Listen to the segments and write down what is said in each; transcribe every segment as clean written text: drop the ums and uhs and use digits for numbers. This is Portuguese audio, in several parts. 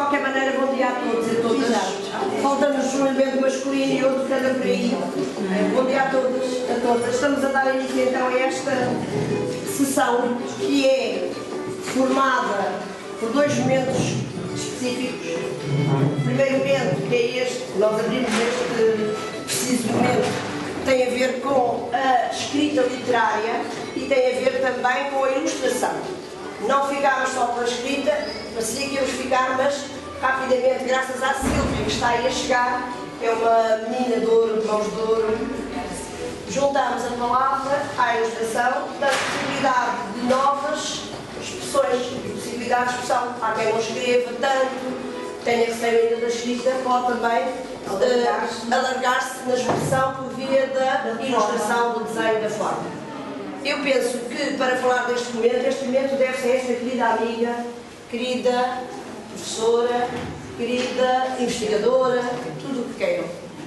qualquer maneira, bom dia a todos e a todas. Falta-nos um elemento masculino e outro que anda por aí. Bom dia a todos, a todas. Estamos a dar início então a esta sessão que é formada por dois momentos específicos. O primeiro momento, que é este, nós abrimos este preciso momento, tem a ver com a escrita literária e tem a ver também com a ilustração. Não ficámos só pela escrita, parecia que íamos ficar, mas rapidamente, graças à Sílvia, que está aí a chegar, é uma menina de ouro, de mãos de ouro, juntámos a palavra à ilustração, da possibilidade de novas expressões, possibilidade de expressão. Há quem não escreva tanto, tenha receio ainda da escrita, pode também alargar-se na expressão por via da ilustração, do desenho, da forma. Eu penso que, para falar deste momento, este momento deve ser esta querida amiga, querida professora, querida investigadora, tudo o que queiram.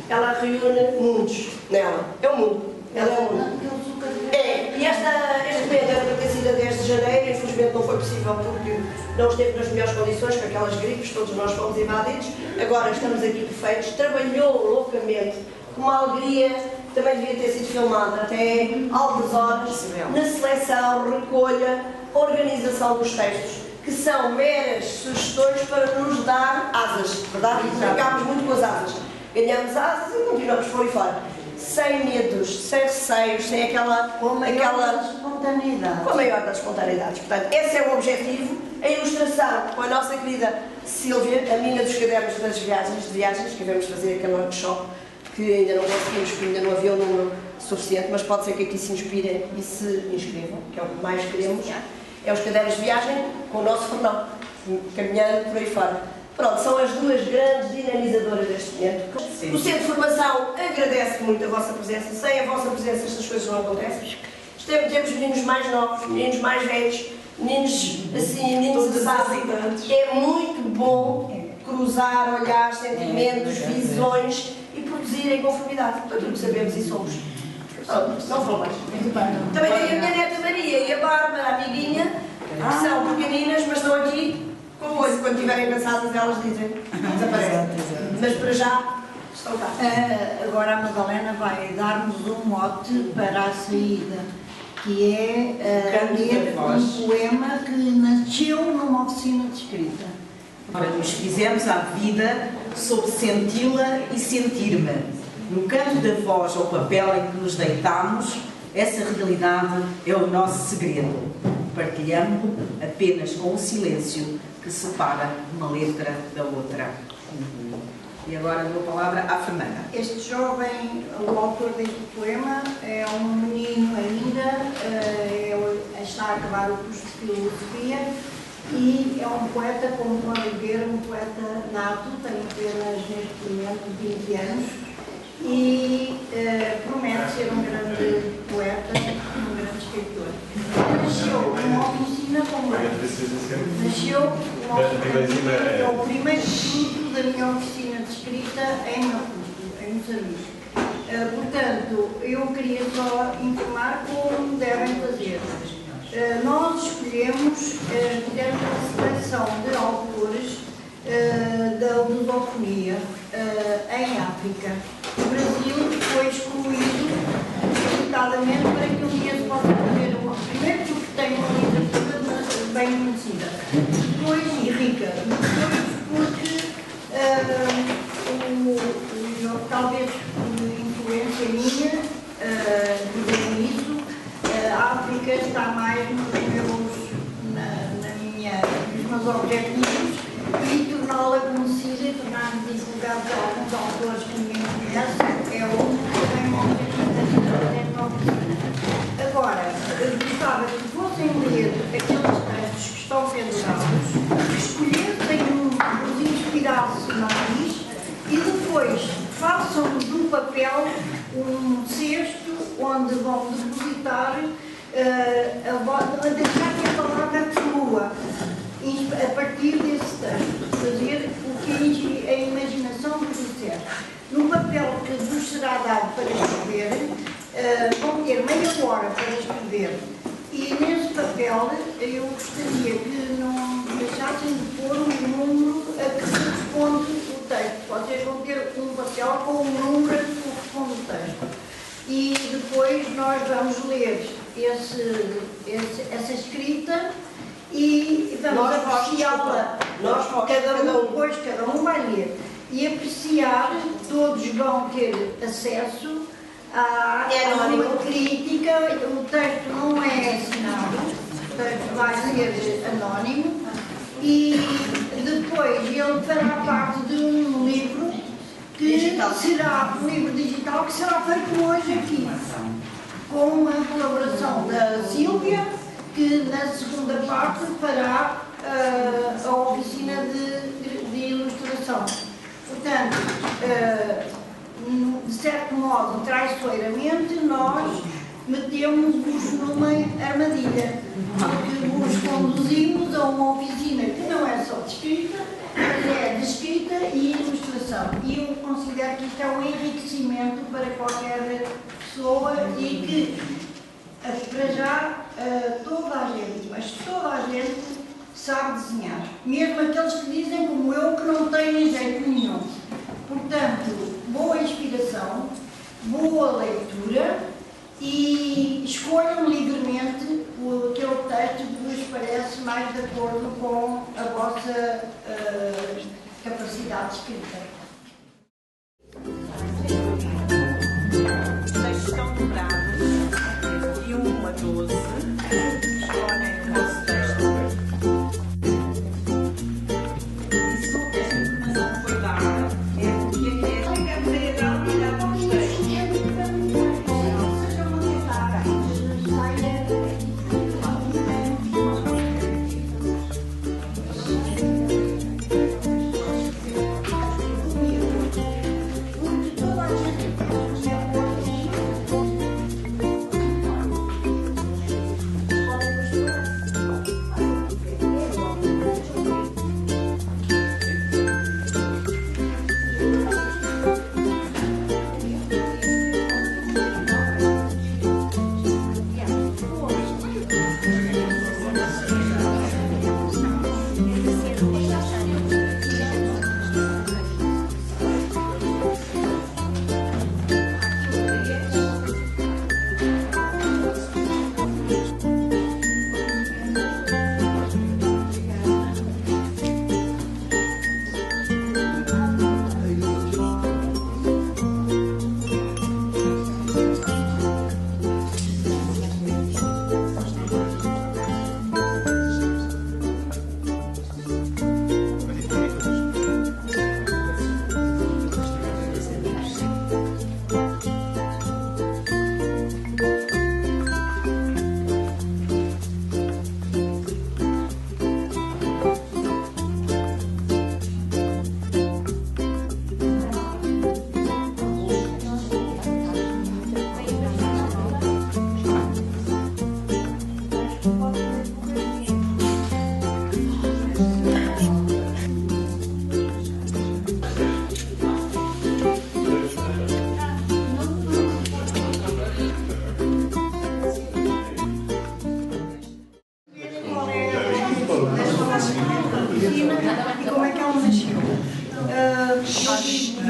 Ela reúne mundos nela. É o mundo. Ela é o mundo. É, e este momento era para ter sido a 10 de janeiro, infelizmente não foi possível porque não esteve nas melhores condições, com aquelas gripes, todos nós fomos invadidos. Agora estamos aqui perfeitos. Trabalhou loucamente, com uma alegria. Também devia ter sido filmada até altas horas, na seleção, recolha, organização dos textos, que são meras sugestões para nos dar asas, verdade? Brincámos muito com as asas. Ganhamos asas e continuamos por aí fora. Sem medos, sem receios, sem aquela espontaneidade. Com a maior das espontaneidades. Portanto, esse é o objetivo. A ilustração com a nossa querida Sílvia, a mina dos cadernos das viagens, que devemos fazer aquele workshop, que ainda não conseguimos, porque ainda não havia um número suficiente, mas pode ser que aqui se inspirem e se inscrevam, que é o que mais queremos. É os cadernos de viagem com o nosso Fernão, caminhando por aí fora. Pronto, são as duas grandes dinamizadoras deste momento. O Centro de Formação agradece muito a vossa presença. Sem a vossa presença estas coisas não acontecem. Temos meninos mais novos, meninos mais velhos, meninos assim, meninos assados. É muito bom cruzar olhares, sentimentos, visões e produzir em conformidade. Para tudo que sabemos e somos. Não vou mais. Também tem a minha neta Maria e a Bárbara, a amiguinha, que são pequeninas, mas estão aqui com o olho. Quando estiverem cansadas, elas dizem, desaparecem. Mas para já, estão cá. Agora a Madalena vai dar-nos um mote para a saída, que é ler um poema que nasceu numa oficina de escrita. Nos fizemos à vida sob senti-la e sentir-me. No canto da voz ou papel em que nos deitamos, essa realidade é o nosso segredo. Partilhamos apenas com o silêncio que separa uma letra da outra. E agora dou a palavra à Fernanda. Este jovem, o autor deste poema, é um menino ainda, está a acabar o curso de filosofia e é um poeta, como podem ver, um poeta nato, tem apenas neste momento 20 anos e promete ser um grande poeta, um grande escritor. Nasceu numa oficina como nasceu numa oficina, é o primeiro fruto da minha oficina de escrita em Maputo, em Moçambique. Portanto, eu queria só informar como devem fazer. Nós escolhemos, fizemos uma seleção de autores da lusofonia em África. O Brasil foi excluído limitadamente para que um dia se possa fazer uma. Primeiro porque tem uma literatura bem conhecida, depois, e rica, depois porque talvez por influência minha, dizer isso, a África está mais nos meus objetivos e torná-la conhecida e tornar-nos divulgados a alguns autores que ninguém conhece é também um objetivo da oficina. Agora, eu gostava que fossem ler aqueles textos que estão pendurados, escolhessem um que vos inspirasse mais e depois façam do papel um cesto onde vão depositar a deixar que a palavra flua a partir desse ler essa escrita e vamos apreciá-la. Cada um vai ler e apreciar, todos vão ter acesso à sua crítica. O texto não é assinado, o texto vai ser anónimo e depois ele fará parte de um livro que será um livro digital que será feito hoje aqui, com a colaboração da Sílvia, que na segunda parte fará a oficina de ilustração. Portanto, de certo modo, traiçoeiramente, nós metemos-vos numa armadilha, porque vos conduzimos a uma oficina que não é só de escrita, mas é de escrita e ilustração. E eu considero que isto é um enriquecimento para qualquer pessoa e que, para já, toda a gente, mas toda a gente sabe desenhar. Mesmo aqueles que dizem, como eu, que não têm jeito nenhum. Portanto, boa inspiração, boa leitura e escolham livremente aquele texto que vos parece mais de acordo com a vossa capacidade de escrita. Os textos estão numerados de 1 a 12. Escolhem o vosso texto. E se esta informação foi dada, é porque é a realidade e dá bons textos. E como é que ela nasceu?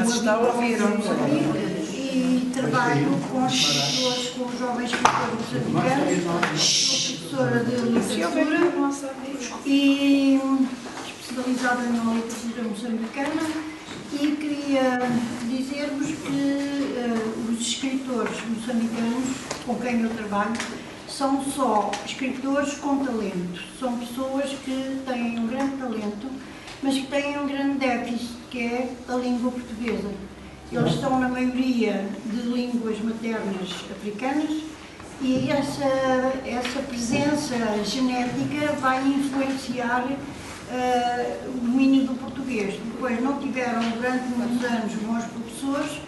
Está a ouvir, e trabalho com as pessoas, com os jovens escritores moçambicanos, sou professora de literatura e especializada na literatura moçambicana, e queria dizer-vos que os escritores moçambicanos com quem eu trabalho são só escritores com talento, são pessoas que têm um grande talento, mas que têm um grande déficit, que é a língua portuguesa. Eles são, na maioria, de línguas maternas africanas e essa presença genética vai influenciar o domínio do português. Depois não tiveram, durante muitos anos, bons professores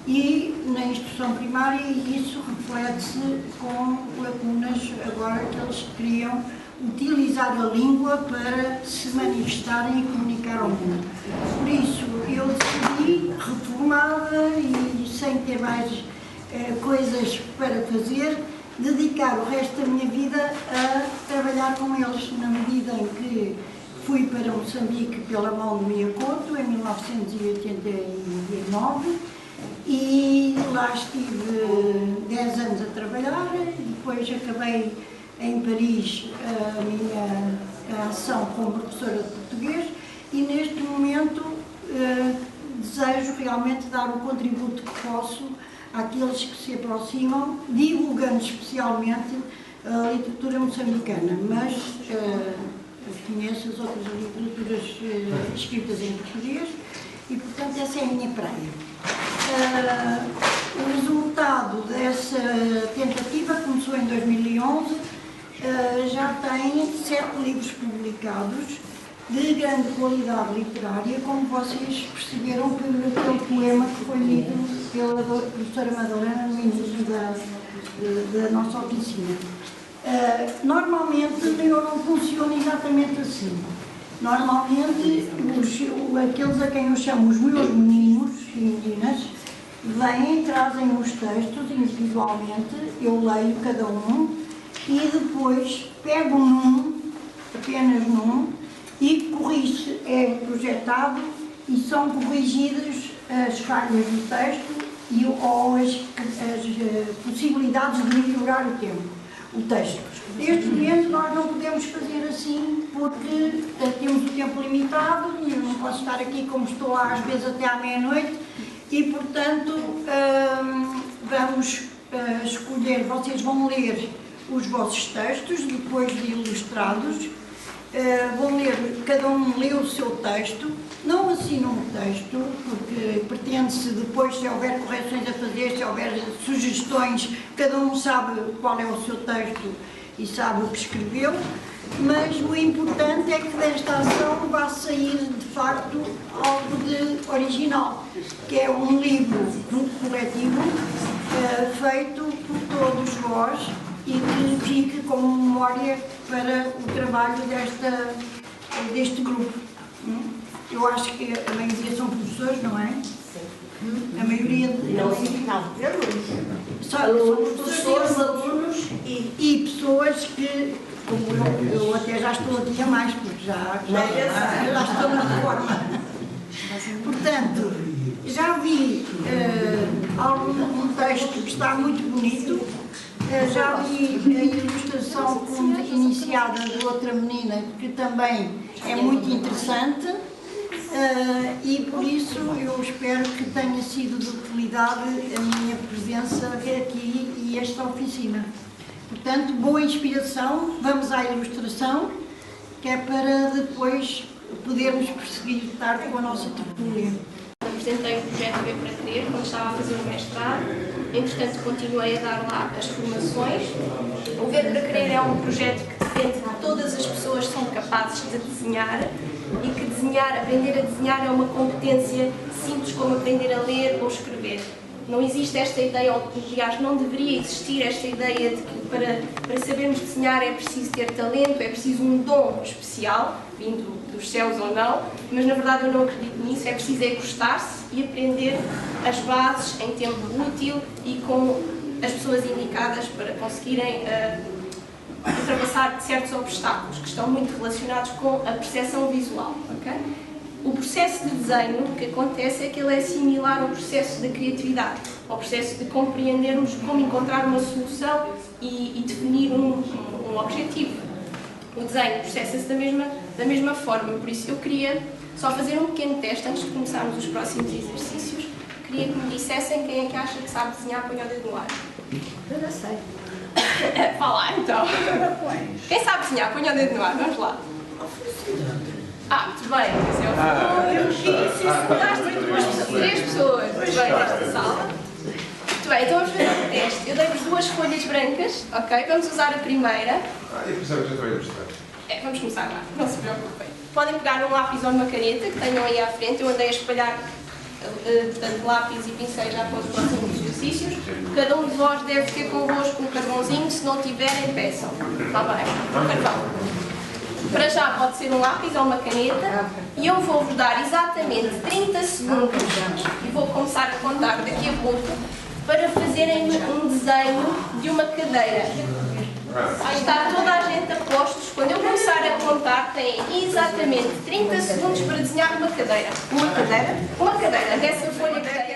e na instrução primária, e isso reflete-se com lacunas agora que eles queriam utilizar a língua para se manifestarem e comunicar ao mundo. Por isso, eu decidi, reformada e sem ter mais coisas para fazer, dedicar o resto da minha vida a trabalhar com eles, na medida em que fui para Moçambique pela mão de Mia Couto, em 1989, e lá estive 10 anos a trabalhar, depois acabei em Paris a minha ação como professora de português e neste momento desejo realmente dar o contributo que posso àqueles que se aproximam, divulgando especialmente a literatura moçambicana, mas conheço as outras literaturas escritas em português e, portanto, essa é a minha praia. O resultado dessa tentativa começou em 2011, já tem 7 livros publicados de grande qualidade literária, como vocês perceberam pelo poema que foi lido pela professora Madalena no início da nossa oficina. Normalmente eu não funciona exatamente assim. Normalmente aqueles a quem eu chamo os meus meninos e meninas vêm, trazem os textos individualmente, eu leio cada um e depois pego apenas num, e corrige, é projetado e são corrigidas as falhas do texto ou as possibilidades de melhorar o texto. Neste momento nós não podemos fazer assim porque temos o tempo limitado e eu não posso estar aqui como estou às vezes até à meia-noite e, portanto, vamos escolher, vocês vão ler os vossos textos depois de ilustrados. Vão ler, cada um lê o seu texto, não assinam o texto, porque pretende-se depois, se houver correções a fazer, se houver sugestões, cada um sabe qual é o seu texto e sabe o que escreveu, mas o importante é que desta ação vá sair, de facto, algo de original, que é um livro coletivo feito por todos vós, e que fique como memória para o trabalho deste grupo. Eu acho que a maioria são professores, não é? A maioria... São professores, alunos e pessoas que, como eu até já estou aqui a mais, porque já estou na reforma. Portanto, já vi um texto que está muito bonito. Já vi a ilustração iniciada de outra menina que também é muito interessante e por isso eu espero que tenha sido de utilidade a minha presença aqui e esta oficina. Portanto, boa inspiração, vamos à ilustração, que é para depois podermos prosseguir tarde com a nossa tertúlia. Apresentei o projeto B para Crer quando estava a fazer o mestrado, entretanto continuei a dar lá as formações. O V para Crer é um projeto que defende que todas as pessoas são capazes de desenhar e que aprender a desenhar é uma competência simples como aprender a ler ou escrever. Não existe esta ideia, ou aliás não deveria existir esta ideia de que para sabermos desenhar é preciso ter talento, é preciso um dom especial, vindo dos céus ou não, mas na verdade eu não acredito nisso, é preciso gostar-se e aprender as bases em tempo útil e com as pessoas indicadas para conseguirem ultrapassar certos obstáculos que estão muito relacionados com a percepção visual. Okay? O processo de desenho, o que acontece é que ele é similar ao processo da criatividade, ao processo de compreendermos como encontrar uma solução e definir um objetivo. O desenho processa-se da mesma forma, por isso eu queria só fazer um pequeno teste antes de começarmos os próximos exercícios. Queria que me dissessem quem é que acha que sabe desenhar, põe o dedo no ar. Eu não sei. Falar então. Quem sabe desenhar, põe o dedo no ar, vamos lá. Muito bem. Eu disse 3 pessoas nesta sala. Muito bem, então vamos fazer um teste. Eu dei-vos 2 folhas brancas, ok? Vamos usar a primeira. Eu pensava que já estava a mostrar. Vamos começar lá, não se preocupem. Podem pegar um lápis ou uma caneta que tenham aí à frente. Eu andei a espalhar lápis e pincéis já para os próximos exercícios. Cada um de vós deve ter convosco um carvãozinho, se não tiverem, peçam. Está bem? Um carvão. Para já pode ser um lápis ou uma caneta e eu vou-vos dar exatamente 30 segundos e vou começar a contar daqui a pouco para fazerem um desenho de uma cadeira. Está toda a gente a postos. Quando eu começar a contar, têm exatamente 30 segundos para desenhar uma cadeira. Uma cadeira? Uma cadeira, dessa folha que tem.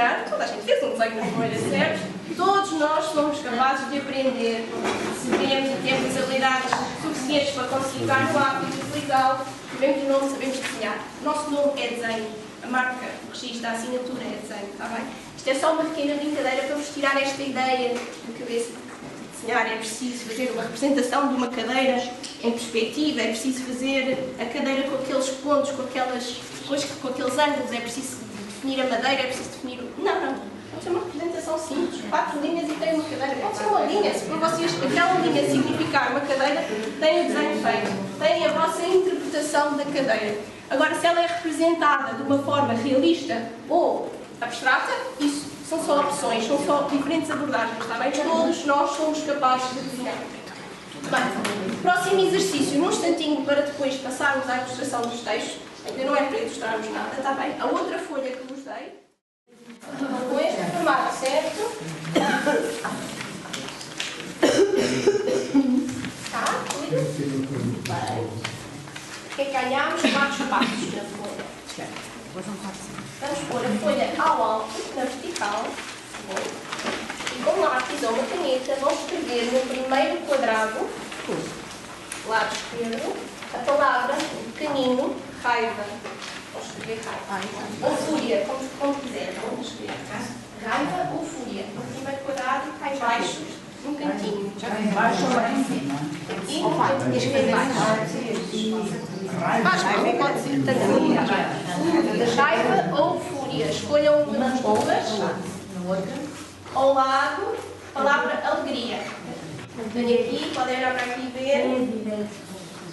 desenhar, toda a gente fez um desenho na folha, certo? Todos nós somos capazes de aprender, se queremos e temos habilidades suficientes para conseguir dar no hábito de utilizá-lo, sabemos o nome, sabemos desenhar. O nosso nome é desenho, a marca, o registro, a assinatura é desenho, está bem? Isto é só uma pequena brincadeira para vos tirar esta ideia de cabeça. Desenhar é preciso fazer uma representação de uma cadeira em perspectiva, é preciso fazer a cadeira com aqueles pontos, com aqueles ângulos, é preciso definir a madeira, é preciso definir o... Não. Pode ser uma representação simples, 4 linhas e tem uma cadeira. Pode ser uma linha, se para vocês aquela linha significar uma cadeira, tem o desenho feito, tem a vossa interpretação da cadeira. Agora, se ela é representada de uma forma realista ou abstrata, isso são só opções, são só diferentes abordagens, está bem? Todos nós somos capazes de desenhar. Bem, próximo exercício, num instantinho para depois passarmos à ilustração dos textos, ainda não é para ilustrarmos nada, está bem? A outra folha que vos dei, com este formato, certo? Está? Bem. O que é que ganhámos? 4 passos na folha. Vamos pôr a folha ao alto, na vertical, e com um lápis ou uma caneta vamos escrever no primeiro quadrado, lado esquerdo, a palavra pequenino, raiva. Vamos escrever raiva. Ou fúria, como quiser. Vamos escrever raiva ou fúria. No primeiro quadrado, cá em baixo, num cantinho. Em baixo ou lá em cima? Aqui, no cantinho esquerdo baixo. Raiva pode ser tanto raiva ou fúria. Escolham uma das duas. Ao lado, palavra alegria. Tenho aqui, podem olhar para aqui e ver.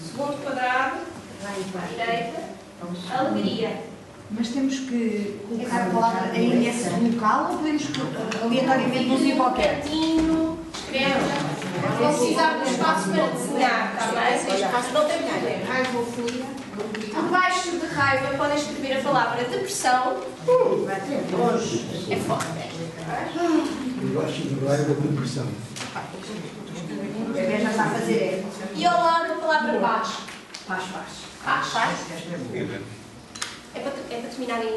Segundo quadrado, direita, alegria. Mas temos que colocar a palavra aí nesse local ou podemos aleatoriamente num sítio qualquer? Cantinho, escreve. Vão precisar de espaço para desenhar, está bem? Este espaço não tem problema. Raiva ou fúria? Abaixo de raiva podem escrever a palavra depressão. É forte. Abaixo de raiva, depressão. Já está a fazer E ao lado a palavra paz. Paz. Paz. É para terminarem.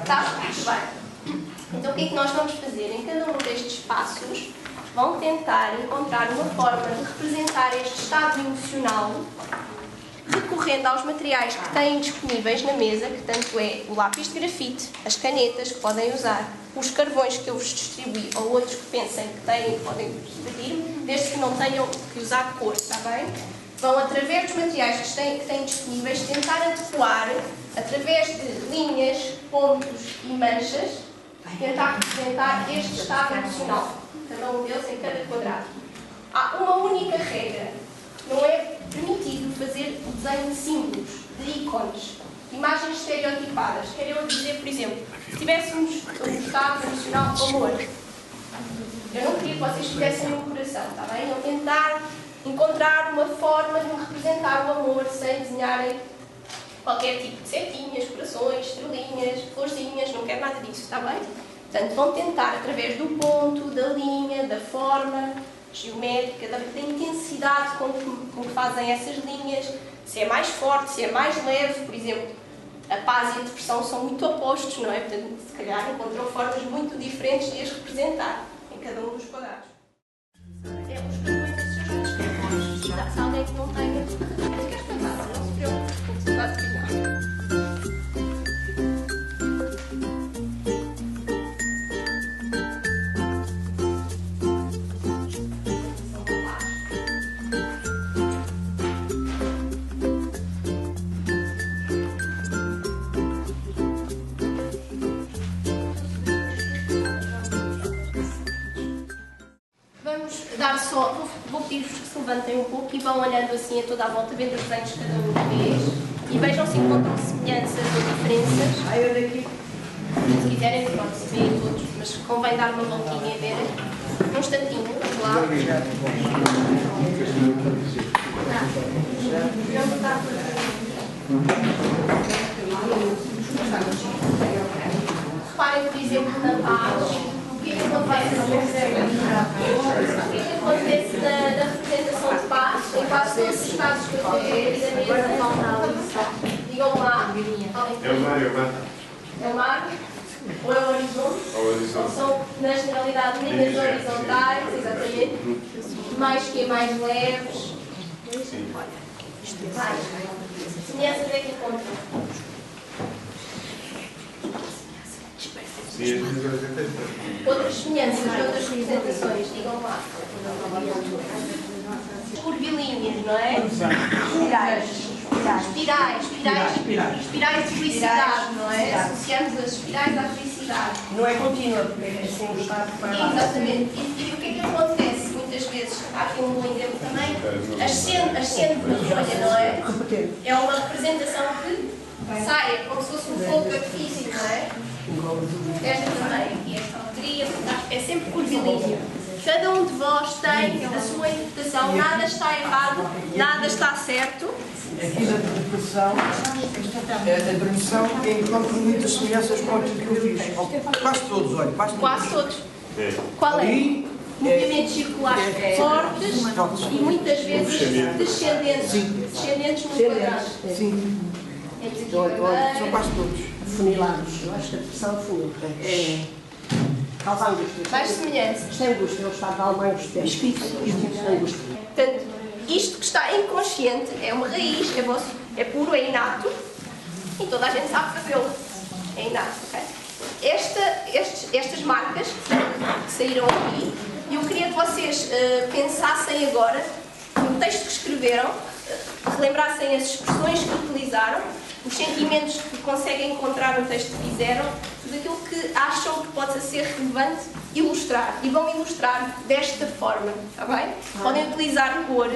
Está? Muito bem. Então o que é que nós vamos fazer? Em cada um destes passos vão tentar encontrar uma forma de representar este estado emocional recorrendo aos materiais que têm disponíveis na mesa, que tanto é o lápis de grafite, as canetas que podem usar, os carvões que eu vos distribuí ou outros que pensem que têm, podem pedir, desde que não tenham que usar cor, está bem? Vão, através dos materiais que têm disponíveis, tentar adequar, através de linhas, pontos e manchas, tentar representar este estado emocional. Cada um deles em cada quadrado. Há uma única regra. Não é permitido fazer o desenho de símbolos, de ícones, imagens estereotipadas. Quero eu dizer, por exemplo, se tivéssemos um estado emocional de amor, eu não queria que vocês tivessem um coração, está bem? Não tentar encontrar uma forma de representar o amor sem desenharem qualquer tipo de setinhas, corações, estrelinhas, florzinhas, não quero nada disso, está bem? Portanto, vão tentar, através do ponto, da linha, da forma geométrica, da intensidade com que fazem essas linhas, se é mais forte, se é mais leve, por exemplo, a paz e a depressão são muito opostos, não é? Portanto, se calhar encontram formas muito diferentes de as representar em cada um dos quadrados. É os cartões dos seus. Se alguém que não tenha, quer explicar, não se preocupe, se vai terminar. Vou pedir-vos que se levantem um pouco e vão olhando assim a toda a volta, vendo os desenhos que cada um fez e vejam se encontram semelhanças ou diferenças. Aí eu daqui. Se quiserem, pronto, se veem todos, mas convém dar uma voltinha e verem. Um instantinho, vamos lá. Reparem, por exemplo, na paz. O que é que acontece na representação de paz? Em quase todos os casos que eu tenho aqui na mesa, digam lá. É o Mário. É o mar? Ou é o horizonte? Ou o horizonte. Ou são, na generalidade, linhas horizontais, exatamente. Mais leves. Sim. Mais. Semelhanças é que encontram. Sim, as minhas horas Outras semelhanças e outras representações, digam lá. Curvilíneas, não é? Espirais de felicidade, não é? Associamos as espirais à felicidade. Não é contínua, porque é assim um estado para lá. Exatamente. E o que é que acontece? Muitas vezes, há aqui um bom exemplo também, ascende na folha, não é? É uma representação que sai, como se fosse um fogo artifício, não é? Esta também, aqui, esta alegria, é sempre curvilínea. Cada um de vós tem a sua interpretação, nada está errado, nada está certo. Aqui na interpretação, a demissão encontra muitas semelhanças com aquilo que eu fiz. Quase todos, olha, Quase todos. Qual é? Ali, Movimentos circulares fortes e muitas vezes descendentes no quadrado. sim, são quase todos. Funilados. Eu acho que a depressão é funil. Causa angústia. Mais semelhanças. Isto é angústia, é o estado de alma angústia. Espírito. Angústia. Portanto, isto que está inconsciente é uma raiz, é vosso, é puro, é inato e toda a gente sabe fazê-lo. É inato, ok? Estas marcas que saíram aqui, eu queria que vocês pensassem agora no texto que escreveram, relembrassem as expressões que utilizaram, os sentimentos que conseguem encontrar no texto que fizeram, tudo aquilo que acham que pode ser relevante, ilustrar. E vão ilustrar desta forma, está bem? Podem utilizar cor.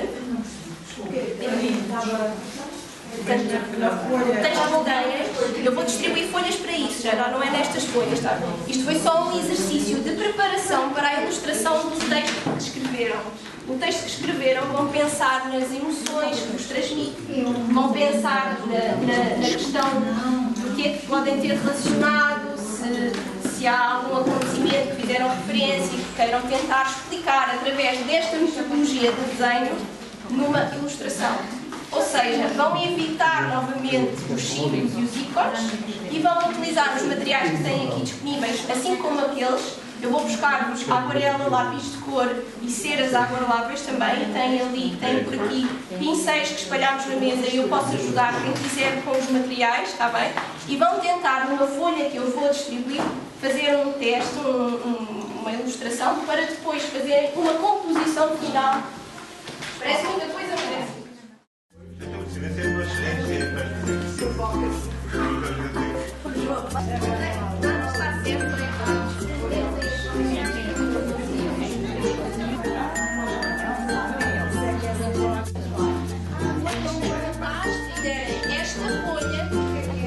Eu vou distribuir folhas para isso, já não é nestas folhas, tá? Isto foi só um exercício de preparação para a ilustração do texto que escreveram. No texto que escreveram vão pensar nas emoções que vos transmite, vão pensar na questão do que é que podem ter relacionado, se há algum acontecimento que fizeram referência e que queiram tentar explicar através desta metodologia de desenho numa ilustração. Ou seja, vão evitar novamente os símbolos e os ícones e vão utilizar os materiais que têm aqui disponíveis, assim como aqueles. Eu vou buscar-vos aquarela, lápis de cor e ceras aguarláveis também. Tem por aqui pincéis que espalhamos na mesa e eu posso ajudar quem quiser com os materiais, está bem? E vão tentar, numa folha que eu vou distribuir, fazer um teste, uma ilustração, para depois fazerem uma composição final. Parece muita coisa, parece. Está sempre esta folha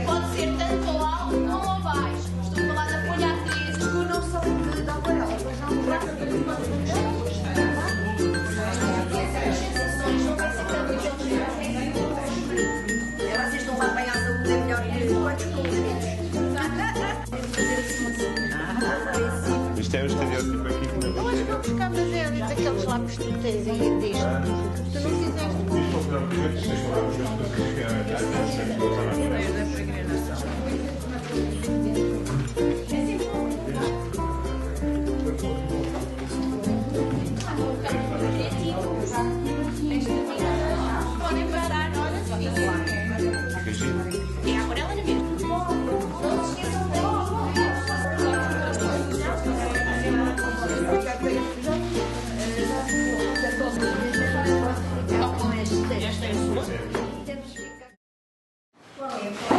pode ser tanto ao alto como ao baixo. Estou a falar da folha A3. As cores não são de aquarela, mas não as sensações não vai ser tanto Vocês estão a apanhar a saúde é melhor que quantos complementos. Isto é um estereótipo aqui que não Mas vou buscar, mas é daqueles lápis que tu tens aí deste. Tu não fizeste. Isto foi um projeto que deixou lá os meus coisas que eram podem parar, olha só. É a aquarela na mesma. Não se esqueçam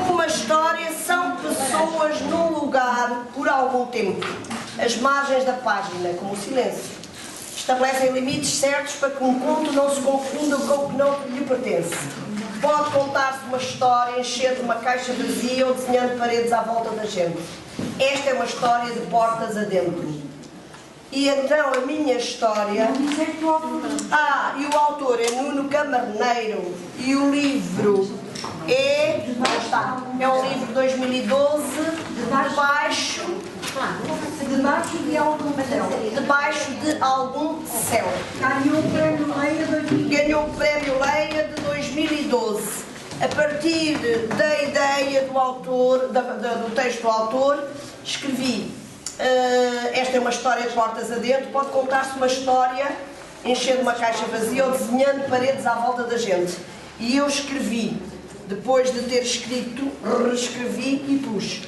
Uma história são pessoas num lugar por algum tempo. As margens da página, como o silêncio, estabelecem limites certos para que um conto não se confunda com o que não lhe pertence. Pode contar-se uma história enchendo uma caixa vazia ou desenhando paredes à volta da gente. Esta é uma história de portas adentro. E então a minha história... e o autor é Nuno Camarneiro e o livro é... É um livro de 2012, Debaixo de algum céu. Ganhou o prémio Leia Ganhou o prémio Leia de 2012. A partir da ideia do autor, do texto do autor, escrevi, esta é uma história de portas adentro, pode contar-se uma história enchendo uma caixa vazia ou desenhando paredes à volta da gente. E eu escrevi, depois de ter escrito, reescrevi e pus.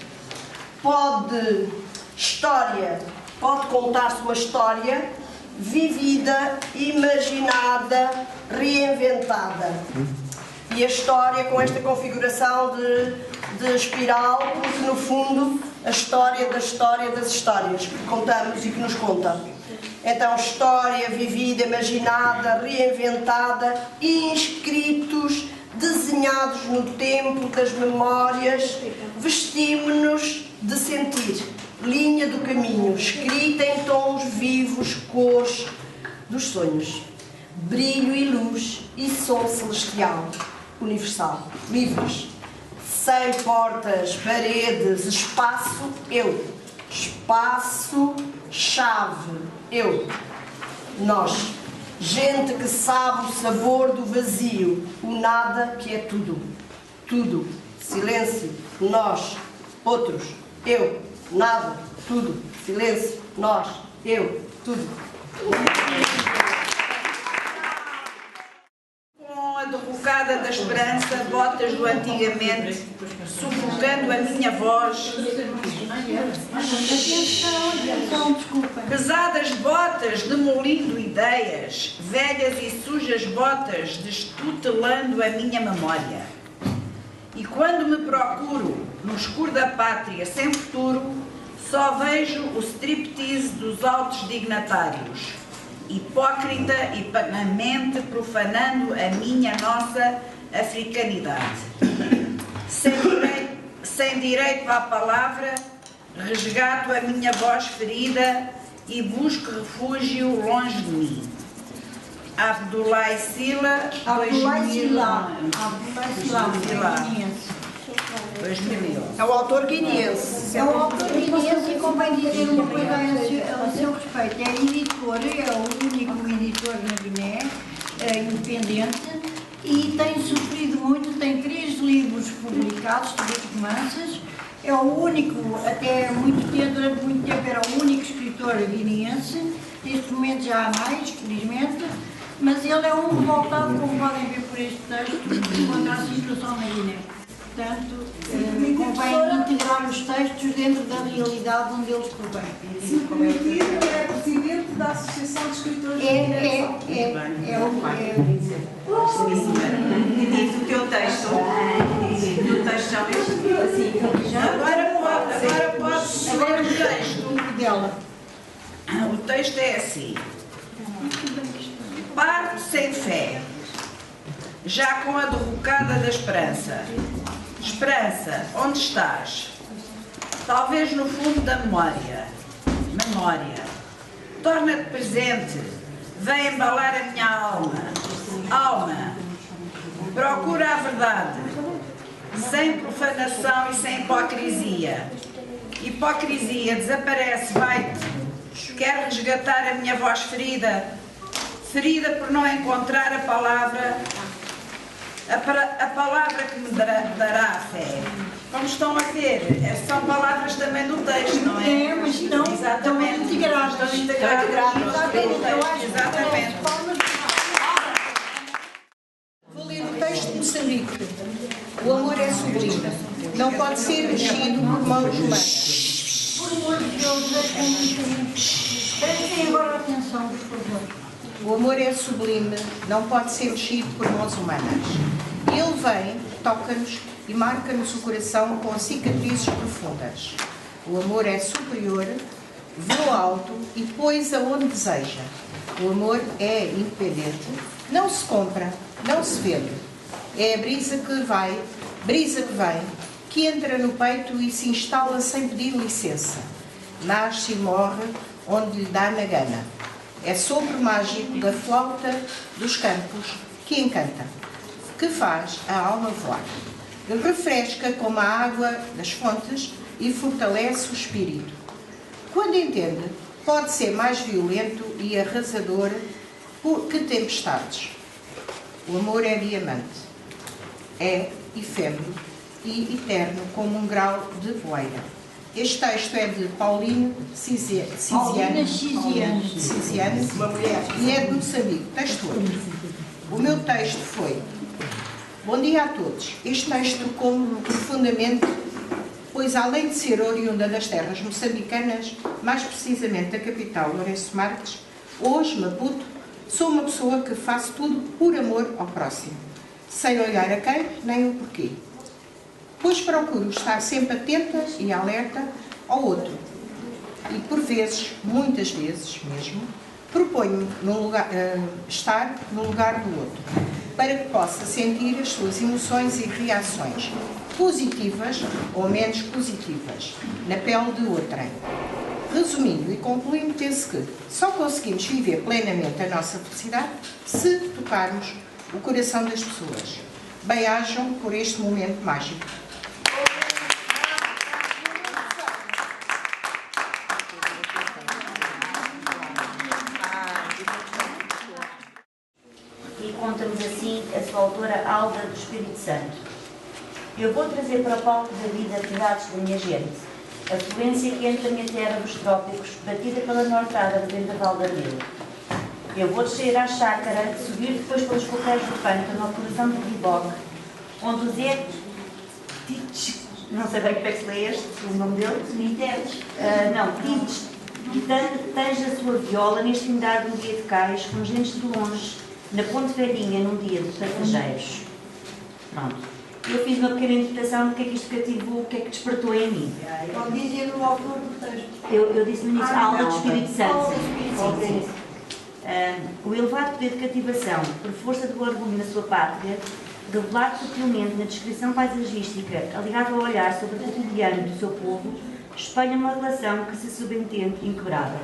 Pode contar-se uma história vivida, imaginada, reinventada. E a história com esta configuração de espiral, porque no fundo a história das histórias que contamos e que nos contam. Então, história vivida, imaginada, reinventada, inscritos, desenhados no tempo das memórias, vestimos-nos de sentir, linha do caminho, escrita em tons vivos, cores dos sonhos, brilho e luz e som celestial, universal, livres, sem portas, paredes, espaço, eu, espaço, chave, eu, nós, gente que sabe o sabor do vazio, o nada que é tudo, tudo, silêncio, nós, outros, eu, nada, tudo, silêncio, nós, eu, tudo. Com a derrocada da esperança, botas do antigamente, sufocando a minha voz. Pesadas botas demolindo ideias, velhas e sujas botas destutelando a minha memória. E quando me procuro no escuro da pátria sem futuro, só vejo o striptease dos altos dignatários, hipócrita e pagamente profanando a minha nossa africanidade. Sem direito à palavra, resgato a minha voz ferida e busco refúgio longe de mim. Abdoulaye Sylla, 2011. É o autor guineense. É o autor guineense e convém dizer uma coisa a seu respeito. É editor, é o único editor na Guiné, independente, e tem sofrido muito, tem 3 livros publicados, 3 romances. É o único, até muito tempo, durante muito tempo era o único escritor guineense. Neste momento já há mais, felizmente, mas ele é um revoltado, como podem ver por este texto, contra a situação na Guiné. Portanto, convém integrar os textos dentro da realidade onde eles provêm. Se me permitir, é presidente da Associação de Escritores Diz o teu texto. O teu texto já viste? Agora pode o texto dela. O texto é assim. Parto sem fé, já com a derrocada da esperança. Esperança, onde estás? Talvez no fundo da memória. Memória. Torna-te presente. Vem embalar a minha alma. Alma. Procura a verdade. Sem profanação e sem hipocrisia. Hipocrisia desaparece, vai-te. Quero resgatar a minha voz ferida. Ferida por não encontrar a palavra que me dará a fé. Como estão a ver, são palavras também do texto, não é? É, mas estão integradas. Estão integradas no texto, exatamente. Vou ler o texto de Moçambique. O amor é sublime. Não pode ser mexido por mãos humanas. Por amor de Deus, prestem agora atenção, por favor. O amor é sublime, não pode ser mexido por mãos humanas. Ele vem, toca-nos e marca-nos o coração com cicatrizes profundas. O amor é superior, voa alto e pôs aonde deseja. O amor é independente, não se compra, não se vende. É a brisa que vem, que entra no peito e se instala sem pedir licença. Nasce e morre onde lhe dá na gana. É sopro mágico da flauta dos campos que encanta, que faz a alma voar. Ele refresca como a água das fontes e fortalece o espírito. Quando entende, pode ser mais violento e arrasador que tempestades. O amor é diamante. É efêmero e eterno como um grau de poeira. Este texto é de Paulina Cisiano, Uma mulher. e é de Moçambique. Texto outro. O meu texto foi: bom dia a todos. Este texto tocou-me profundamente, pois além de ser oriunda das terras moçambicanas, mais precisamente da capital, Lourenço Marques, hoje, Maputo, sou uma pessoa que faço tudo por amor ao próximo, sem olhar a quem nem o porquê. Pois procuro estar sempre atenta e alerta ao outro. E por vezes, muitas vezes mesmo, proponho-me estar no lugar do outro, para que possa sentir as suas emoções e reações, positivas ou menos positivas, na pele de outrem. Resumindo e concluindo, penso que só conseguimos viver plenamente a nossa felicidade se tocarmos o coração das pessoas. Bem-ajam por este momento mágico. E conta-nos assim a sua autora Alda do Espírito Santo. Eu vou trazer para o palco da vida atividades da minha gente, a fluência que entra da minha terra dos trópicos, batida pela nortada do vendaval da Ardeu. Eu vou descer à chácara, subir depois pelos coqueiros do pântano ao coração do Riboc, onde o Zé Titch, não sei bem como é que se lê este, o nome dele, Titch, tens a sua viola neste findar de um dia de cais, com gente de longe, na Ponte Velhinha, num dia de passageiros. Pronto. Eu fiz uma pequena interpretação do que é que isto cativou, o que é que despertou em mim. Pode dizer o autor do texto. Eu disse no início, Alda do Espírito Santo. Alda do Espírito Santo. Sim. O elevado poder de cativação, por força do orgulho na sua pátria, revelado sutilmente na descrição paisagística, aligado ao olhar sobre o cotidiano do seu povo, espelha uma relação que se subentende inquebrável.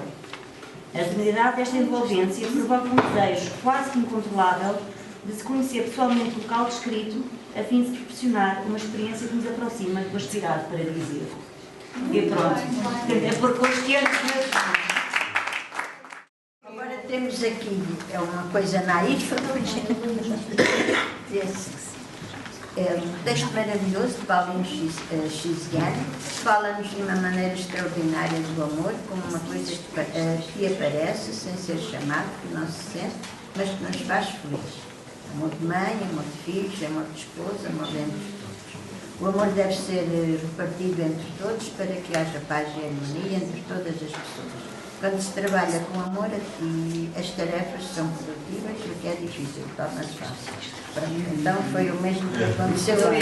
A serenidade desta envolvência provoca um desejo quase que incontrolável de se conhecer pessoalmente o local descrito, a fim de se proporcionar uma experiência que nos aproxima do aspirado paradisíaco. E pronto. É porque este ano... Agora temos aqui, é uma coisa naif, um texto maravilhoso de Paulinho Cisiano, fala-nos de uma maneira extraordinária do amor, como uma coisa que aparece sem ser chamado, que não se sente, mas que nos faz felizes. Amor de mãe, amor de filhos, amor de esposa, amor entre todos. O amor deve ser repartido entre todos para que haja paz e harmonia entre todas as pessoas. Quando se trabalha com amor, as tarefas são produtivas e o que é difícil torna-se fácil. Então foi o mesmo que aconteceu ali.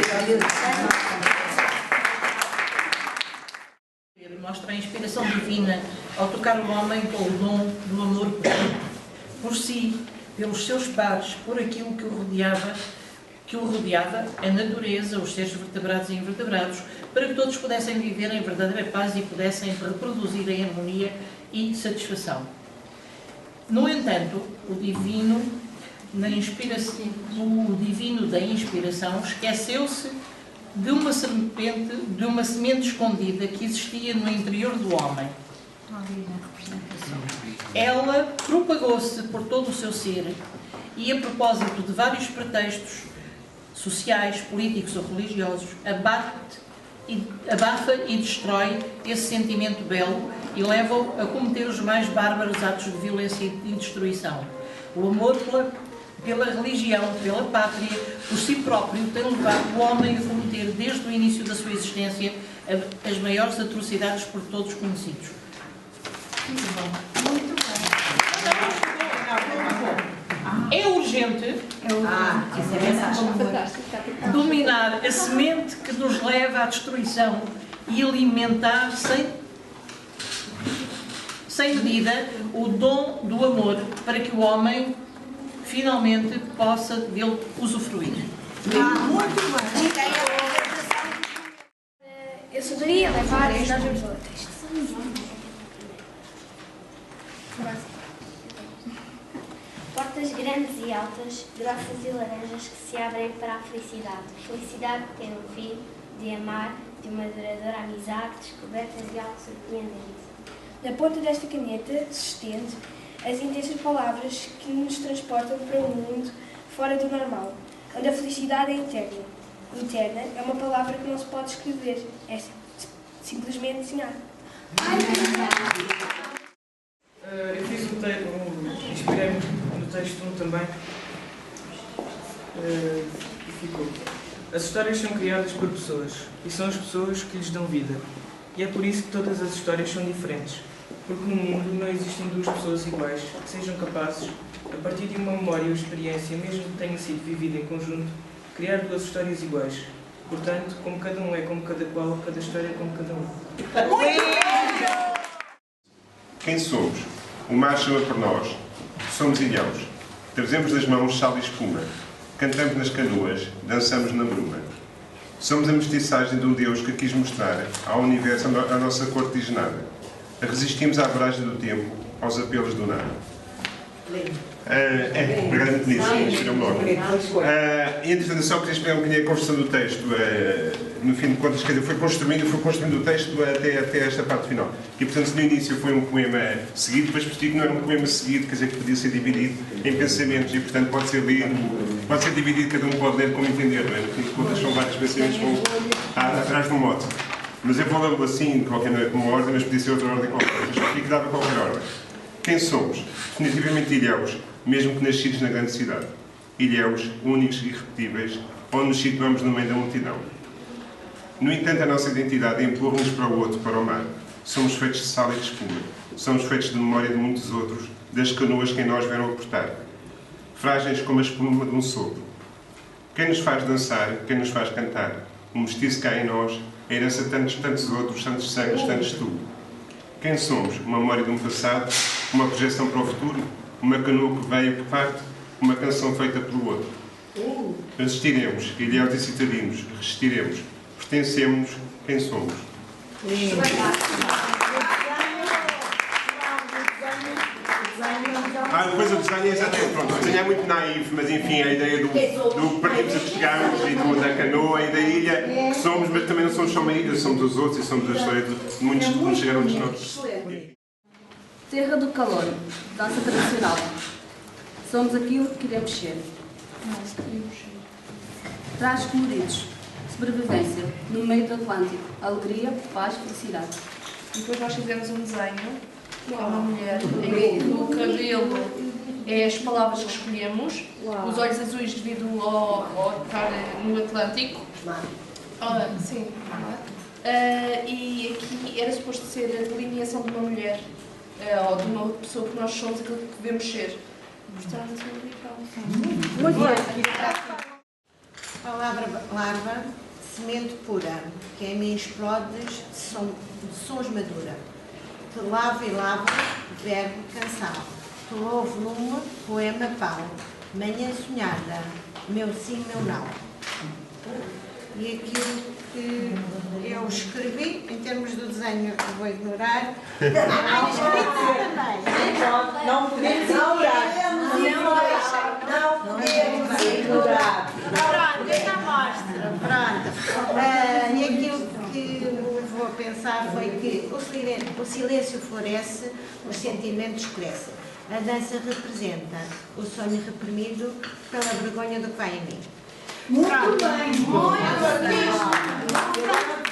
Mostra a inspiração divina ao tocar o homem com o dom do amor por si, pelos seus pares, por aquilo que o rodeava, a natureza, os seres vertebrados e invertebrados, para que todos pudessem viver em verdadeira paz e pudessem reproduzir em harmonia e satisfação. No entanto, o divino da inspiração esqueceu-se de uma semente escondida que existia no interior do homem. Ela propagou-se por todo o seu ser e, a propósito de vários pretextos sociais, políticos ou religiosos, abafa e destrói esse sentimento belo e leva-o a cometer os mais bárbaros atos de violência e destruição. O amor pela religião, pela pátria, por si próprio, tem levado o homem a cometer, desde o início da sua existência, as maiores atrocidades por todos conhecidos. Muito bom. É urgente dominar a semente que nos leva à destruição e alimentar sem medida o dom do amor para que o homem finalmente possa dele usufruir. Muito bem. Eu sugeria levar nós vamos ao texto. Portas grandes e altas, grossas e laranjas que se abrem para a felicidade. Felicidade que tem um fim, de amar, de uma duradoura amizade, descobertas e algo surpreendente. Na ponta desta caneta se estende as intensas palavras que nos transportam para um mundo fora do normal, onde a felicidade é eterna. interna é uma palavra que não se pode escrever, é simplesmente desenhar. Eu fiz um texto, inspirei-me no texto 1 também, e ficou. As histórias são criadas por pessoas, e são as pessoas que lhes dão vida. E é por isso que todas as histórias são diferentes, porque no mundo não existem duas pessoas iguais, que sejam capazes, a partir de uma memória ou experiência, mesmo que tenha sido vivida em conjunto, criar duas histórias iguais. Portanto, como cada um é como cada qual, cada história é como cada um. Quem somos? O mar chama por nós. Somos ilhéus. Trazemos das mãos sal e espuma. Cantamos nas canoas, dançamos na bruma. Somos a mestiçagem de um Deus que quis mostrar ao universo a nossa cor originada. Resistimos à voragem do tempo, aos apelos do nada. Obrigado nisso, inspirou-me logo. E entretanto, eu só queria explicar um bocadinho a construção do texto. No fim de contas, quer dizer, foi construindo o texto até esta parte final. E portanto, no início foi um poema seguido, depois percebi que não era um poema seguido, quer dizer, que podia ser dividido em pensamentos e portanto pode ser lido, pode ser dividido, cada um pode ler como entender, não é? No fim de contas, são vários pensamentos que vão atrás de um mote. Mas eu vou lê-lo assim, de qualquer maneira, como ordem, mas podia ser outra ordem qualquer. Mas escolhi que dava qualquer ordem. Quem somos? Definitivamente ilhéus, mesmo que nascidos na grande cidade. Ilhéus, únicos e irrepetíveis, onde nos situamos no meio da multidão. No entanto, a nossa identidade empurra-nos para o outro, para o mar. Somos feitos de sal e de espuma. Somos feitos de memória de muitos outros, das canoas que em nós vieram aportar. Frágeis como a espuma de um sopro. Quem nos faz dançar, quem nos faz cantar. O mestiço que há em nós, a herança de tantos outros, tantos sangues, tantos tu. Quem somos? Uma memória de um passado, uma projeção para o futuro, uma canoa que veio, que parte, uma canção feita pelo outro. Resistiremos, ilhéus e citadinos, resistiremos. Pertencemos, quem somos? Depois o desenho é exatamente, pronto, o desenho é muito naif, mas enfim, a ideia do partimos a que chegamos e da canoa e da ilha, que somos, mas também não somos só uma ilha, somos os outros e somos a história de muitos que nos chegaram antes de nós. Terra do calor, dança tradicional. Somos aquilo que queremos ser. Trajes coloridos, sobrevivência, no meio do Atlântico, alegria, paz, felicidade. Depois nós fizemos um desenho com uma mulher, em que o cabelo é as palavras que escolhemos, os olhos azuis devido ao estar no Atlântico. Sim. E aqui era suposto ser a delineação de uma mulher, ou de uma pessoa que nós somos, aquilo que devemos ser. Portanto, muito bem. Palavra larva, semente pura, que em mim explodes de sons madura. Te lavo e lavo, verbo canção. Te louvo lume, poema pão. Manhã sonhada, meu sim, meu não. E aquilo que eu escrevi, em termos do desenho, eu vou ignorar. Não podemos ignorar. Não podemos ignorar. Pronto, esta mostra. Pronto. E aquilo que vou pensar foi que o silêncio floresce, os sentimentos crescem. A dança representa o sonho reprimido pela vergonha do que vai em mim. Muito bem, muito bem.